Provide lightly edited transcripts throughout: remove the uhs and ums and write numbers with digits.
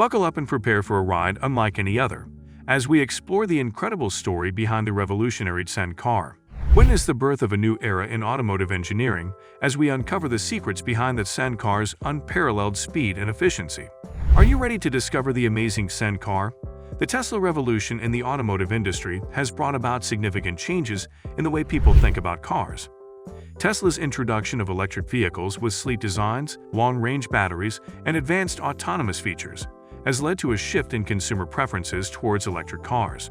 Buckle up and prepare for a ride unlike any other, as we explore the incredible story behind the revolutionary Tzero car. Witness the birth of a new era in automotive engineering as we uncover the secrets behind the Tzero car's unparalleled speed and efficiency. Are you ready to discover the amazing Tzero car? The Tesla revolution in the automotive industry has brought about significant changes in the way people think about cars. Tesla's introduction of electric vehicles with sleek designs, long-range batteries, and advanced autonomous features has led to a shift in consumer preferences towards electric cars.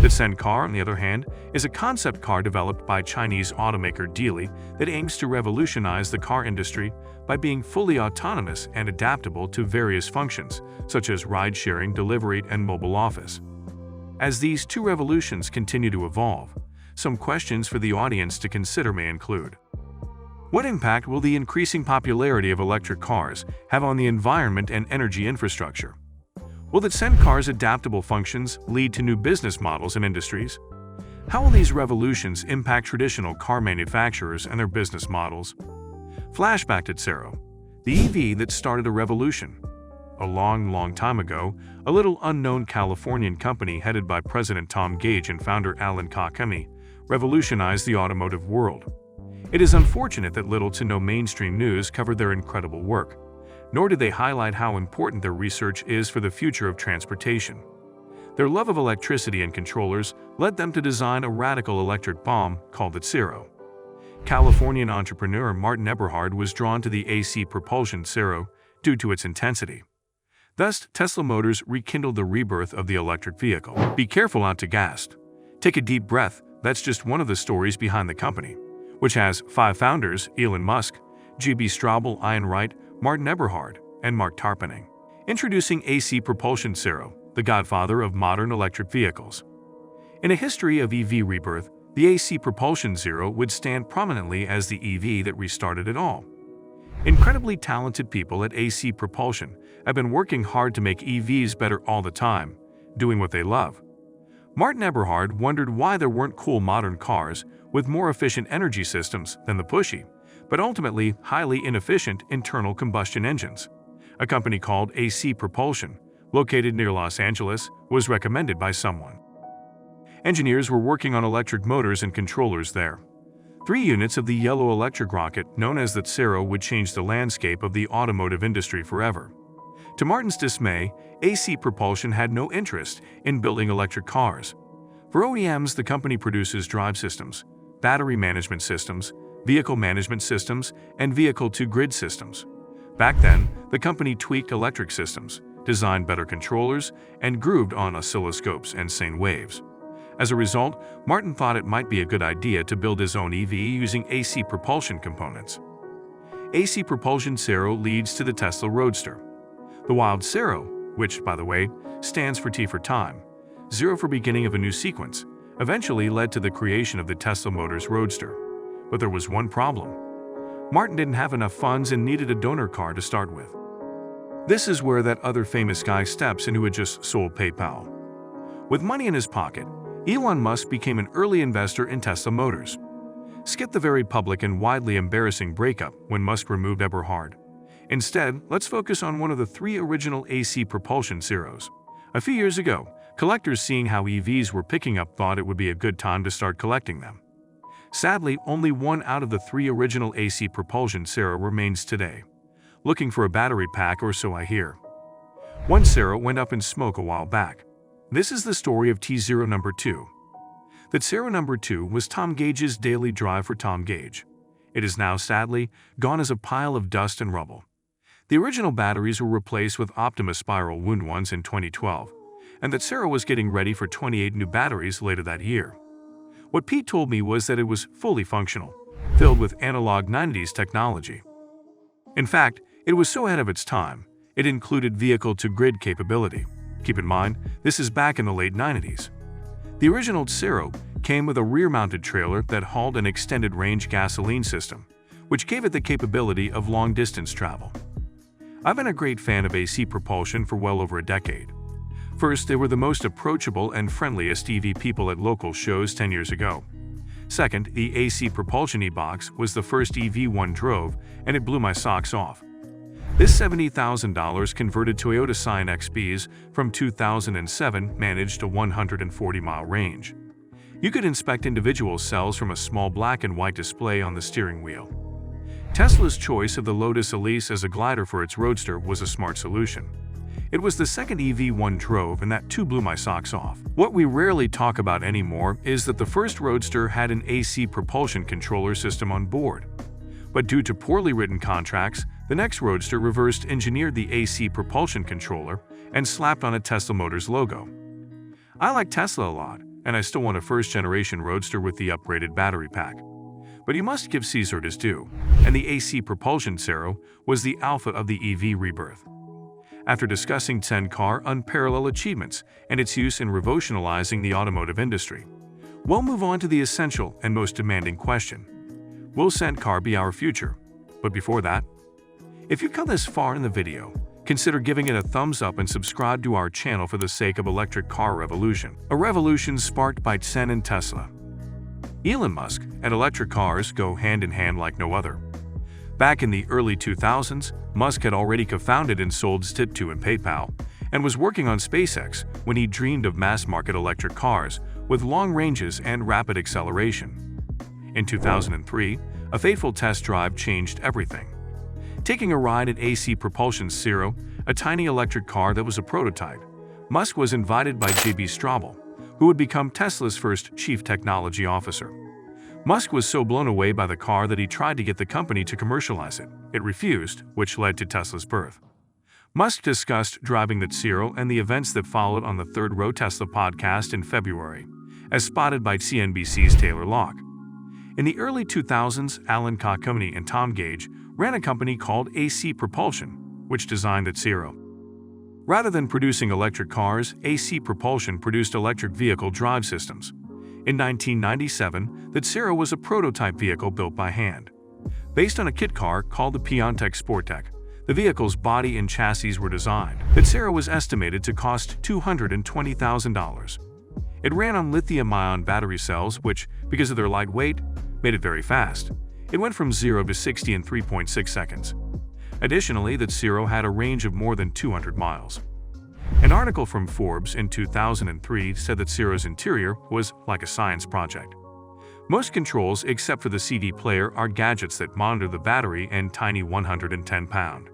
The Tzero car, on the other hand, is a concept car developed by Chinese automaker Geely that aims to revolutionize the car industry by being fully autonomous and adaptable to various functions, such as ride-sharing, delivery, and mobile office. As these two revolutions continue to evolve, some questions for the audience to consider may include: what impact will the increasing popularity of electric cars have on the environment and energy infrastructure? Will the Tzero car's adaptable functions lead to new business models and industries? How will these revolutions impact traditional car manufacturers and their business models? Flashback to Tzero, the EV that started a revolution. A long time ago, a little unknown Californian company headed by President Tom Gage and founder Alan Kakami revolutionized the automotive world. It is unfortunate that little to no mainstream news covered their incredible work, nor did they highlight how important their research is for the future of transportation. Their love of electricity and controllers led them to design a radical electric bomb called the Tzero. Californian entrepreneur Martin Eberhard was drawn to the AC propulsion Tzero due to its intensity. Thus, Tesla Motors rekindled the rebirth of the electric vehicle. Be careful not to gasp. Take a deep breath. That's just one of the stories behind the company, which has 5 founders: Elon Musk, J.B. Straubel, Ian Wright, Martin Eberhard, and Mark Tarpenning. Introducing AC propulsion Tzero, the godfather of modern electric vehicles. In a history of EV rebirth, the AC propulsion Tzero would stand prominently as the EV that restarted it all. Incredibly talented people at AC Propulsion have been working hard to make EVs better all the time, doing what they love. Martin Eberhard wondered why there weren't cool modern cars with more efficient energy systems than the pushy, but ultimately highly inefficient internal combustion engines. A company called AC Propulsion, located near Los Angeles, was recommended by someone. Engineers were working on electric motors and controllers there. 3 units of the yellow electric rocket, known as the Tzero, would change the landscape of the automotive industry forever. To Martin's dismay, AC Propulsion had no interest in building electric cars. For OEMs, the company produces drive systems, battery management systems, vehicle management systems, and vehicle-to-grid systems. Back then, the company tweaked electric systems, designed better controllers, and grooved on oscilloscopes and sine waves. As a result, Martin thought it might be a good idea to build his own EV using AC propulsion components. AC propulsion Tzero leads to the Tesla Roadster. The Wild Tzero, which, by the way, stands for T for time, 0 for beginning of a new sequence, eventually led to the creation of the Tesla Motors Roadster. But there was one problem. Martin didn't have enough funds and needed a donor car to start with. This is where that other famous guy steps in who had just sold PayPal. With money in his pocket, Elon Musk became an early investor in Tesla Motors. Skip the very public and widely embarrassing breakup when Musk removed Eberhard. Instead, let's focus on one of the 3 original AC propulsion Tzeros. A few years ago, collectors seeing how EVs were picking up thought it would be a good time to start collecting them. Sadly, only 1 out of the 3 original AC propulsion Tzero remains today. Looking for a battery pack, or so I hear. One Tzero went up in smoke a while back. This is the story of Tzero number 2. The Tzero number 2 was Tom Gage's daily drive for Tom Gage. It is now, sadly, gone as a pile of dust and rubble. The original batteries were replaced with Optimus spiral wound ones in 2012, and the Tzero was getting ready for 28 new batteries later that year. What Pete told me was that it was fully functional, filled with analog 90s technology. In fact, it was so ahead of its time, it included vehicle-to-grid capability. Keep in mind, this is back in the late 90s. The original Tzero came with a rear-mounted trailer that hauled an extended-range gasoline system, which gave it the capability of long-distance travel. I've been a great fan of AC propulsion for well over a decade. First, they were the most approachable and friendliest EV people at local shows 10 years ago. Second, the AC propulsion e-box was the first EV one drove, and it blew my socks off. This $70,000 converted Toyota Scion XBs from 2007 managed a 140-mile range. You could inspect individual cells from a small black and white display on the steering wheel. Tesla's choice of the Lotus Elise as a glider for its Roadster was a smart solution. It was the second EV one drove, and that too blew my socks off. What we rarely talk about anymore is that the first Roadster had an AC propulsion controller system on board. But due to poorly written contracts, the next Roadster reversed engineered the AC propulsion controller and slapped on a Tesla Motors logo. I like Tesla a lot, and I still want a first-generation Roadster with the upgraded battery pack. But you must give Caesar his due, and the AC propulsion Tzero was the alpha of the EV rebirth. After discussing Car unparalleled achievements and its use in revolutionizing the automotive industry, we'll move on to the essential and most demanding question. Will Car be our future? But before that, if you've come this far in the video, consider giving it a thumbs up and subscribe to our channel for the sake of electric car revolution. A revolution sparked by Tzero and Tesla. Elon Musk and electric cars go hand in hand like no other. Back in the early 2000s, Musk had already co-founded and sold Tzero and PayPal, and was working on SpaceX when he dreamed of mass-market electric cars with long ranges and rapid acceleration. In 2003, a fateful test drive changed everything. Taking a ride in AC Propulsion's Tzero, a tiny electric car that was a prototype, Musk was invited by Tzero, who would become Tesla's first chief technology officer. Musk was so blown away by the car that he tried to get the company to commercialize it. It refused, which led to Tesla's birth. Musk discussed driving the Tzero and the events that followed on the Third Row Tesla podcast in February, as spotted by CNBC's Taylor Locke. In the early 2000s, Alan Cocconi and Tom Gage ran a company called AC Propulsion, which designed the Tzero. Rather than producing electric cars, AC Propulsion produced electric vehicle drive systems. In 1997, the Tzero was a prototype vehicle built by hand. Based on a kit car called the Piontek Sportec, the vehicle's body and chassis were designed. The Tzero was estimated to cost $220,000. It ran on lithium-ion battery cells, which, because of their light weight, made it very fast. It went from 0 to 60 in 3.6 seconds. Additionally, the Tzero had a range of more than 200 miles. An article from Forbes in 2003 said that Tzero's interior was like a science project. Most controls, except for the CD player, are gadgets that monitor the battery and tiny 110-pound.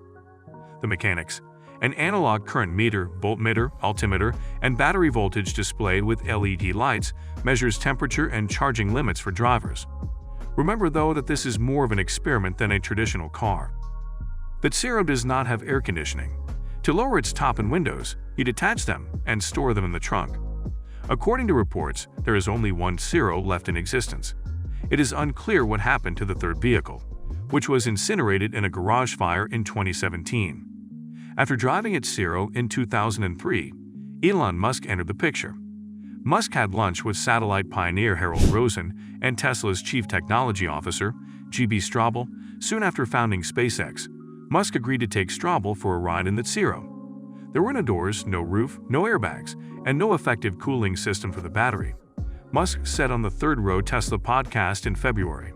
The mechanics: an analog current meter, voltmeter, altimeter, and battery voltage displayed with LED lights measures temperature and charging limits for drivers. Remember, though, that this is more of an experiment than a traditional car. The Tzero does not have air conditioning. To lower its top and windows, you detach them and store them in the trunk. According to reports, there is only one Tzero left in existence. It is unclear what happened to the third vehicle, which was incinerated in a garage fire in 2017. After driving its Tzero in 2003, Elon Musk entered the picture. Musk had lunch with satellite pioneer Harold Rosen and Tesla's chief technology officer, Tzero. Soon after founding SpaceX, Musk agreed to take Tzero for a ride in the Tzero. There were no doors, no roof, no airbags, and no effective cooling system for the battery. Musk said on the Third Row Tesla podcast in February,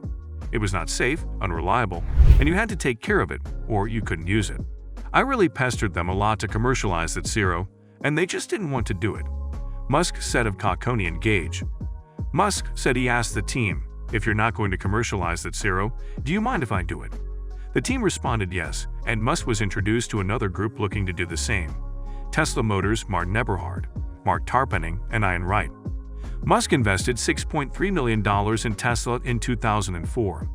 "It was not safe, unreliable, and you had to take care of it, or you couldn't use it. I really pestered them a lot to commercialize the Tzero, and they just didn't want to do it," Musk said of Cocconi and Gage. Musk said he asked the team, "If you're not going to commercialize the Tzero, do you mind if I do it?" The team responded yes, and Musk was introduced to another group looking to do the same: Tesla Motors' Martin Eberhard, Mark Tarpenning, and Ian Wright. Musk invested $6.3 million in Tesla in 2004.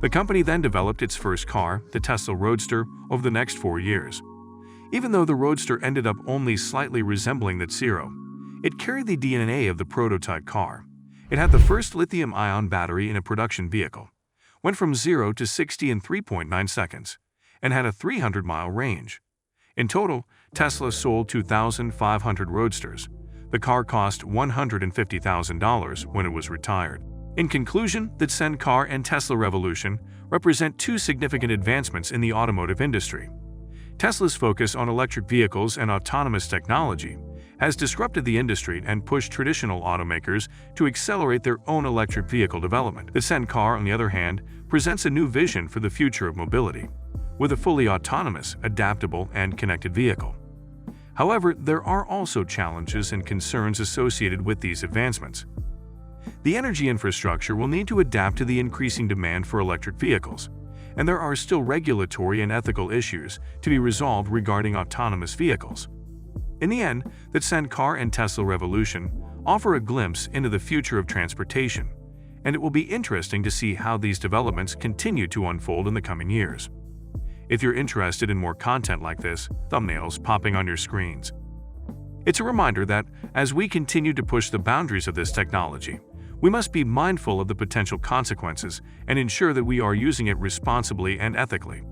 The company then developed its first car, the Tesla Roadster, over the next 4 years. Even though the Roadster ended up only slightly resembling the Tzero, it carried the DNA of the prototype car. It had the first lithium-ion battery in a production vehicle, went from 0 to 60 in 3.9 seconds, and had a 300-mile range. In total, Tesla sold 2,500 Roadsters. The car cost $150,000 when it was retired. In conclusion, the Tzero car and Tesla revolution represent two significant advancements in the automotive industry. Tesla's focus on electric vehicles and autonomous technology has disrupted the industry and pushed traditional automakers to accelerate their own electric vehicle development. The Tzero car, on the other hand, presents a new vision for the future of mobility. with a fully autonomous, adaptable, and connected vehicle. However, there are also challenges and concerns associated with these advancements. The energy infrastructure will need to adapt to the increasing demand for electric vehicles, and there are still regulatory and ethical issues to be resolved regarding autonomous vehicles. In the end, the Tzero car and Tesla revolution offer a glimpse into the future of transportation, and it will be interesting to see how these developments continue to unfold in the coming years. If you're interested in more content like this, thumbnails popping on your screens. It's a reminder that, as we continue to push the boundaries of this technology, we must be mindful of the potential consequences and ensure that we are using it responsibly and ethically.